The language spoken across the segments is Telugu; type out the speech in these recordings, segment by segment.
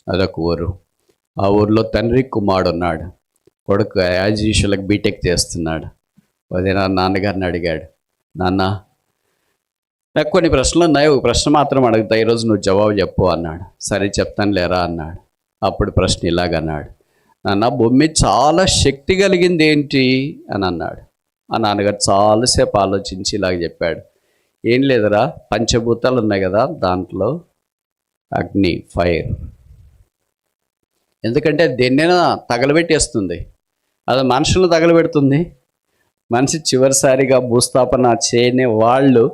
అదొక ఊరు. ఆ ఊర్లో తండ్రి కుమారుడు ఉన్నాడు. కొడుకు యాజ్ యూజువల్గా బీటెక్ చేస్తున్నాడు. వదిన నాన్నగారిని అడిగాడు, నాన్న నాకు కొన్ని ప్రశ్నలు ఉన్నాయి, ఒక ప్రశ్న మాత్రం అడుగుతా, ఈరోజు నువ్వు జవాబు చెప్పు అన్నాడు. సరే చెప్తాను లేరా అన్నాడు. అప్పుడు ప్రశ్న ఇలాగన్నాడు, నాన్న భూమి మీద చాలా శక్తి కలిగింది ఏంటి అని అన్నాడు. ఆ నాన్నగారు చాలాసేపు ఆలోచించి ఇలాగ చెప్పాడు, ఏం లేదురా, పంచభూతాలు ఉన్నాయి కదా, దాంట్లో అగ్ని, ఫైర్. ఎందుకంటే దేన్నైనా తగలబెట్టేస్తుంది. అది మనుషులను తగలబెడుతుంది. మనిషి చివరిసారిగా భూస్థాపన చేయని వాళ్ళు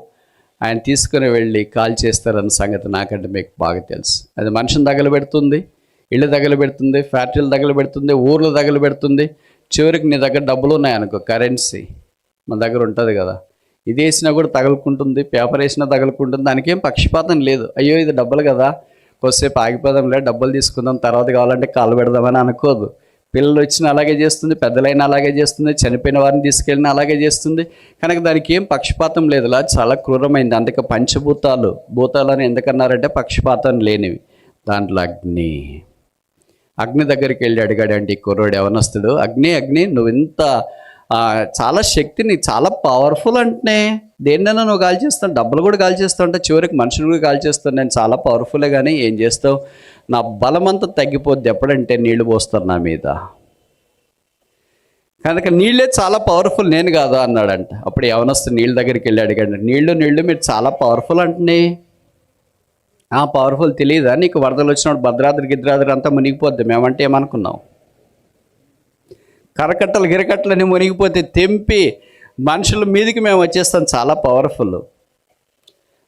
ఆయన తీసుకుని వెళ్ళి కాల్ చేస్తారన్న సంగతి నాకంటే మీకు బాగా తెలుసు. అది మనిషిని తగలబెడుతుంది, ఇళ్ళు తగలబెడుతుంది, ఫ్యాక్టరీలు తగలబెడుతుంది, ఊర్లు తగలబెడుతుంది. చివరికి నీ దగ్గర డబ్బులు ఉన్నాయనుకో, కరెన్సీ మన దగ్గర ఉంటుంది కదా, ఇది వేసినా కూడా తగులుకుంటుంది, పేపర్ వేసినా తగులుకుంటుంది. దానికి ఏం పక్షపాతం లేదు. అయ్యో ఇది డబ్బులు కదా, కొద్దిసేపు ఆగిపోదాంలే, డబ్బులు తీసుకుందాం, తర్వాత కావాలంటే కాలు పెడదామని అనుకోదు. పిల్లలు వచ్చిన అలాగే చేస్తుంది, పెద్దలైనా అలాగే చేస్తుంది, చనిపోయిన వారిని తీసుకెళ్ళినా అలాగే చేస్తుంది. కనుక దానికి ఏం పక్షపాతం లేదు. అలా చాలా క్రూరమైంది. అందుకే పంచభూతాలు, భూతాలని ఎందుకన్నారంటే పక్షపాతం లేనివి. దాంట్లో అగ్ని దగ్గరికి వెళ్ళి అడిగాడు అంటే ఈ కుర్రోడు యవనస్తుడు, అగ్ని అగ్ని నువ్వు ఇంత చాలా శక్తిని, చాలా పవర్ఫుల్ అంటే దేన్నైనా నువ్వు గాలి చేస్తావు, డబ్బులు కూడా గాలి చేస్తావు అంటే చివరికి మనుషులు కూడా గాలి చేస్తాను, నేను చాలా పవర్ఫుల్లే, కానీ ఏం చేస్తావు, నా బలమంతా తగ్గిపోద్ది ఎప్పుడంటే నీళ్లు పోస్తారు నా మీద, కనుక నీళ్ళే చాలా పవర్ఫుల్, నేను కాదా అన్నాడంట. అప్పుడు యవనస్తు నీళ్ళ దగ్గరికి వెళ్ళి అడిగాడు, నీళ్ళు మీరు చాలా పవర్ఫుల్ అంటున్నాయి, పవర్ఫుల్ తెలియదా నీకు? వరదలు వచ్చినప్పుడు భద్రాద్రి గిద్రాద్రి అంతా మునిగిపోద్ది, మేమంటే ఏమనుకున్నాం? కరకట్టలు గిరకట్టలని మునిగిపోతే తెంపి మనుషుల మీదకి మేము వచ్చేస్తాం, చాలా పవర్ఫుల్.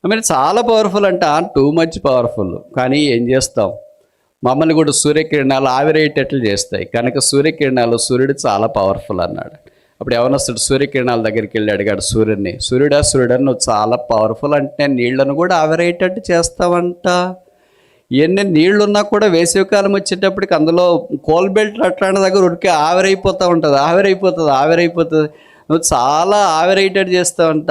మీరు చాలా పవర్ఫుల్ అంట, టూ మచ్ పవర్ఫుల్. కానీ ఏం చేస్తాం, మమ్మల్ని కూడా సూర్యకిరణాలు ఆవిరేటట్లు చేస్తాయి, కనుక సూర్యకిరణాలు, సూర్యుడు చాలా పవర్ఫుల్ అన్నాడు. అప్పుడు యవనస్తుడు సూర్యకిరణాల దగ్గరికి వెళ్ళి అడిగాడు సూర్యుడిని, సూర్యుడా నువ్వు చాలా పవర్ఫుల్ అంటే నీళ్లను కూడా ఆవిరేటట్టు చేస్తావంట. ఎన్ని నీళ్లున్నా కూడా వేసవికాలం వచ్చేటప్పటికి అందులో కోల్ బెల్ట్ అట్లాంటి దగ్గర ఉడికి ఆవిరైపోతూ ఉంటుంది, ఆవిరైపోతుంది. నువ్వు చాలా ఆవిరేటెడ్ చేస్తావంట.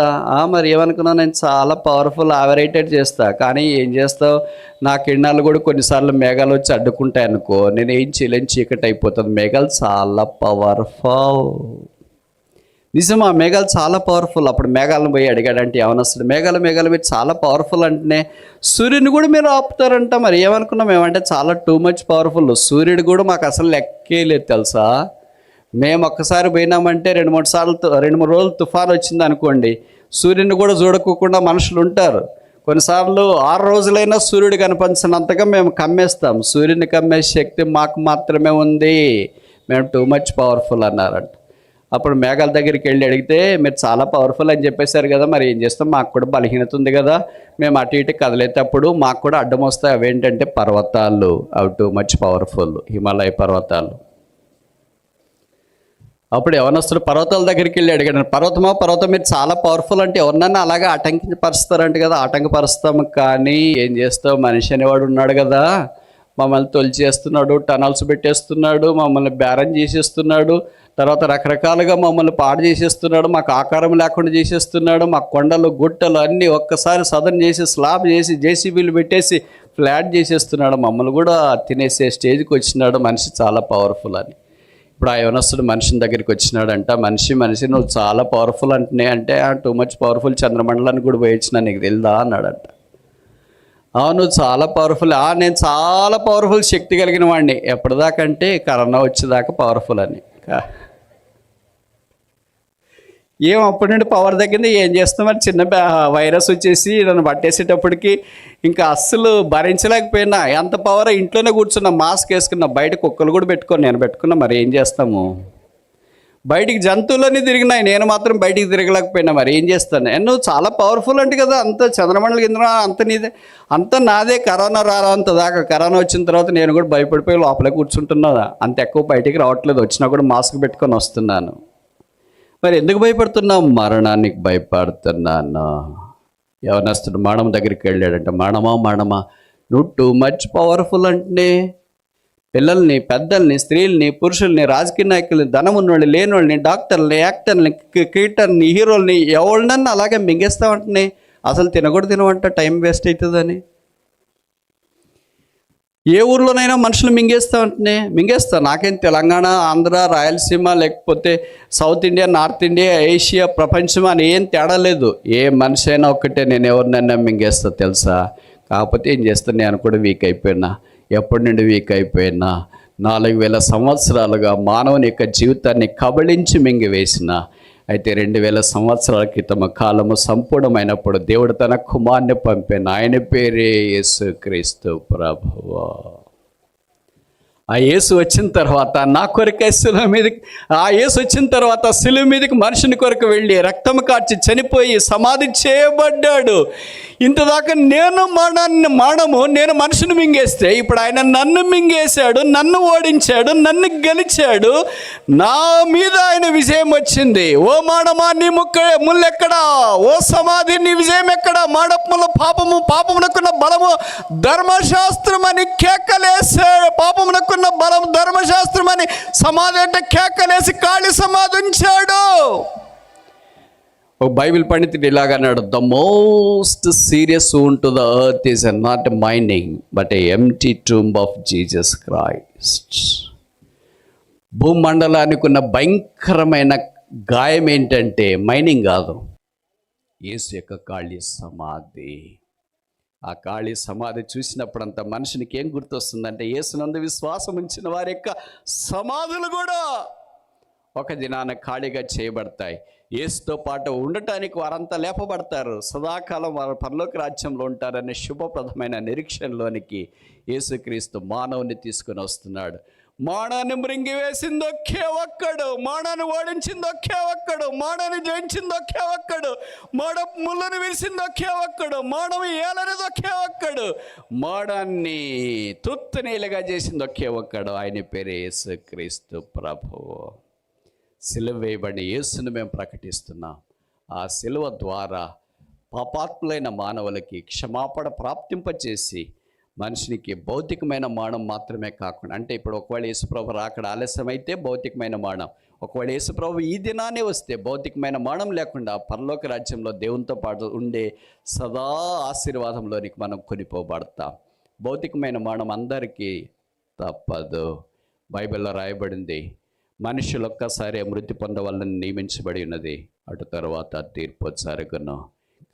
మరి ఏమనుకున్నావు, నేను చాలా పవర్ఫుల్, ఆవిరేటెడ్ చేస్తా. కానీ ఏం చేస్తావు, నా కిరణాలు కూడా కొన్నిసార్లు మేఘాలు వచ్చి అడ్డుకుంటాయి అనుకో, నేను ఏం చేయలేని, చీకటి అయిపోతుంది. మేఘాలు చాలా పవర్ఫుల్. నిజం, ఆ మేఘాలు చాలా పవర్ఫుల్. అప్పుడు మేఘాలను పోయి అడిగాడంటే యవనస్తుడు, మేఘాలు మీరు చాలా పవర్ఫుల్ అంటేనే సూర్యుని కూడా మీరు ఆపుతారంట. మరి ఏమనుకున్నాం మేమంటే చాలా టూ మచ్ పవర్ఫుల్, సూర్యుడు కూడా మాకు అసలు లెక్కే లేదు తెలుసా. మేము ఒక్కసారి పోయినామంటే 2-3 రోజులు తుఫాను వచ్చింది అనుకోండి, సూర్యుని కూడా చూడకోకుండా మనుషులు ఉంటారు. కొన్నిసార్లు 6 రోజులైనా సూర్యుడు కనిపించినంతగా మేము కమ్మేస్తాం. సూర్యుని కమ్మే శక్తి మాకు మాత్రమే ఉంది, మేము టూ మచ్ పవర్ఫుల్ అన్నారంట. అప్పుడు మేఘాల దగ్గరికి వెళ్ళి అడిగితే, మీరు చాలా పవర్ఫుల్ అని చెప్పేశారు కదా, మరి ఏం చేస్తాం, మాకు కూడా బలహీనత ఉంది కదా, మేము అటు ఇటు కదిలేటప్పుడు మాకు కూడా అడ్డం వస్తాయి. అవేంటంటే పర్వతాలు, అవి టూ మచ్ పవర్ఫుల్, హిమాలయ పర్వతాలు. అప్పుడు యవనస్తుడు పర్వతాల దగ్గరికి వెళ్ళి అడిగాడు, పర్వతం మీరు చాలా పవర్ఫుల్ అంటే ఎవరినన్నా అలాగే ఆటంకపరుస్తారంట కదా. ఆటంకపరుస్తాము, కానీ ఏం చేస్తావు, మనిషి అనేవాడు ఉన్నాడు కదా, మమ్మల్ని తొలిచేస్తున్నాడు, టనల్స్ పెట్టేస్తున్నాడు, మమ్మల్ని బేరం చేసేస్తున్నాడు, తర్వాత రకరకాలుగా మమ్మల్ని పాడు చేసేస్తున్నాడు, మాకు ఆకారం లేకుండా చేసేస్తున్నాడు, మా కొండలు గుట్టలు అన్నీ ఒక్కసారి సదన్ చేసి స్లాబ్ చేసి జేసీబీలు పెట్టేసి ఫ్లాట్ చేసేస్తున్నాడు, మమ్మల్ని కూడా తినేసే స్టేజ్కి వచ్చినాడు, మనిషి చాలా పవర్ఫుల్ అని. ఇప్పుడు ఆ యవనస్తుడు మనిషిని దగ్గరికి వచ్చినాడంట, మనిషి నువ్వు చాలా పవర్ఫుల్ అంటున్నాయి అంటే, టూ మచ్ పవర్ఫుల్, చంద్రమండలానికి కూడా పోయించిన నీకు తెలుదా అన్నాడంట. అవును చాలా పవర్ఫుల్, నేను చాలా పవర్ఫుల్, శక్తి కలిగిన వాడిని. ఎప్పటిదాకంటే కరోనా వచ్చేదాకా పవర్ఫుల్ అని. అప్పటి నుండి పవర్ తగ్గింది, ఏం చేస్తాం, మరి చిన్న వైరస్ వచ్చేసి నన్ను పట్టేసేటప్పటికి ఇంకా అస్సలు భరించలేకపోయినా. ఎంత పవర్, ఇంట్లోనే కూర్చున్నా, మాస్క్ వేసుకున్నా, బయట కుక్కలు కూడా నేను పెట్టుకున్నా, మరి ఏం చేస్తాము, బయటికి జంతువులన్నీ తిరిగినాయి, నేను మాత్రం బయటికి తిరగలేకపోయినా, మరి ఏం చేస్తాను. నువ్వు చాలా పవర్ఫుల్ అంటే కదా, అంత చంద్రమండలి కింద అంత నీదే, అంత నాదే. కరోనా అంత దాకా, కరోనా వచ్చిన తర్వాత నేను కూడా భయపడిపోయి లోపలే కూర్చుంటున్నా, అంత ఎక్కువ బయటికి రావట్లేదు, వచ్చినా కూడా మాస్క్ పెట్టుకొని వస్తున్నాను. మరి ఎందుకు భయపడుతున్నావు, మరణానికి భయపడుతున్నాను. యవనస్తుడు మరణం దగ్గరికి వెళ్ళాడంట, మరణమా నువ్వు టూ మచ్ పవర్ఫుల్ అంటే పిల్లల్ని, పెద్దల్ని, స్త్రీల్ని, పురుషుల్ని, రాజకీయ నాయకుల్ని, ధనమున్నోళ్ళని, లేనోళ్ళని, డాక్టర్ని, యాక్టర్ని, క్రికెటర్ని, హీరోల్ని, ఎవరినన్నా అలాగే మింగేస్తామంటున్నాయి. అసలు తినకూడదు, తినవంట, టైం వేస్ట్ అవుతుందని. ఏ ఊర్లోనైనా మనుషులు మింగేస్తా. నాకేం తెలంగాణ, ఆంధ్ర, రాయలసీమ, లేకపోతే south India, north India, Asia, ప్రపంచం అని ఏం తేడా లేదు. ఏ మనిషి అయినా ఒక్కటే, నేను ఎవరినైనా మింగేస్తా తెలుసా. కాకపోతే ఏం చేస్తాను, నేను కూడా వీక్ అయిపోయినా. ఎప్పటి నుండి వీక్ అయిపోయినా? 4000 సంవత్సరాలుగా మానవుని యొక్క జీవితాన్ని కబళించి మింగివేసిన. అయితే 2000 సంవత్సరాల క్రితం కాలము సంపూర్ణమైనప్పుడు దేవుడు తన కుమారుని పంపిన. ఆయన పేరే యేసుక్రీస్తు ప్రభువు. ఆ యేసు వచ్చిన తర్వాత నా కొరకే శిలువ మీదకి, ఆ యేసు వచ్చిన తర్వాత శిలువ మీదకి మనుషుని కొరకు వెళ్ళి రక్తము కార్చి చనిపోయి సమాధి చేయబడ్డాడు. ఇంతదాకా నేను మనుషుని మింగేస్తే ఇప్పుడు ఆయన నన్ను మింగేశాడు, నన్ను ఓడించాడు, నన్ను గెలిచాడు. నా మీద ఆయన విజయం వచ్చింది. ఓ మానమా, నీ ముల్లెక్కడా? ఓ సమాధి, నీ విజయం ఎక్కడా? మాడముల పాపమునకున్న బలము ధర్మశాస్త్రం అని కేకలేశాడు. పాపమునకున్న బలం ధర్మశాస్త్రం అని సమాధి అంటే కేకలేసి ఖాళీ సమాధి ఉంచాడు. ఒక బైబిల్ పండితుడు ఇలాగన్నాడు, the most serious wound to the earth is not mining but a empty tomb of Jesus Christ. భూమండలానికి ఉన్న భయంకరమైన గాయం ఏంటంటే మైనింగ్ కాదు, యేసు యొక్క ఖాళీ సమాధి. ఆ ఖాళీ సమాధి చూసినప్పుడంతా మనుషునికి ఏం గుర్తొస్తుందంటే, యేసునందు విశ్వాసం ఉంచిన వారి యొక్క సమాధులు కూడా ఒక దినాన ఖాళీగా చేయబడతాయి. యేసుతో పాటు ఉండటానికి వారంతా లేపబడతారు. సదాకాలం వారు పరలోక రాజ్యంలో ఉంటారనే శుభప్రదమైన నిరీక్షణలోనికి యేసుక్రీస్తు మానవుని తీసుకుని వస్తున్నాడు. మానాన్ని మృంగివేసింది ఒకే ఒక్కడు, మానాన్ని ఓడించింది ఒకే ఒక్కడు, మానాన్ని జయించింది ఒకే ఒక్కడు, మాడ ముళ్ళను విరిసింది ఒకే ఒక్కడు, మానవ ఏలనేది ఒకే ఒక్కడు, మాడాన్ని తుత్తనీలుగా చేసింది ఒకే ఒక్కడు. ఆయన పేరు యేసుక్రీస్తు ప్రభువు. సిలువ వేయబడిన యేసును మేము ప్రకటిస్తున్నాం. ఆ సిలువ ద్వారా పాపాత్ములైన మానవులకి క్షమాపణ ప్రాప్తింపచేసి మనిషినికి భౌతికమైన మరణం మాత్రమే కాకుండా, అంటే ఇప్పుడు ఒకవేళ యేసుప్రభు రాకడ ఆలస్యమైతే భౌతికమైన మరణం, ఒకవేళ యేసుప్రభు ఈ దినానే వస్తే భౌతికమైన మరణం లేకుండా పరలోక రాజ్యంలో దేవునితో పాటు ఉండే సదా ఆశీర్వాదంలోనికి మనం కొనిపోబడతాం. భౌతికమైన మరణం అందరికీ తప్పదు. బైబిల్లో రాయబడింది, మనుషులు ఒక్కసారి మృతి పొందవలని నియమించబడి ఉన్నది, అటు తర్వాత తీర్పు జరుగును.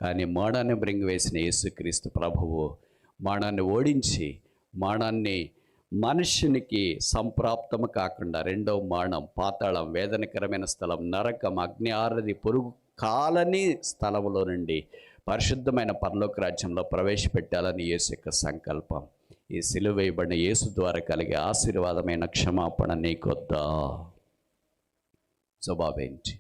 కానీ మరణాన్ని మృంగివేసిన యేసుక్రీస్తు ప్రభువు మరణాన్ని ఓడించి, మరణాన్ని మనుషునికి సంప్రాప్తము కాకుండా రెండవ మరణం, పాతాళం, వేదనకరమైన స్థలం, నరకం, అగ్ని ఆరది, పొరుగు కాలని స్థలంలో నుండి పరిశుద్ధమైన పరలోక రాజ్యంలో ప్రవేశపెట్టాలని యేసు యొక్క సంకల్పం. ఈ సిలువ వేయబడిన యేసు ద్వారా కలిగే ఆశీర్వాదమైన క్షమాపణ నీకొద్దా? జవాబేంటి?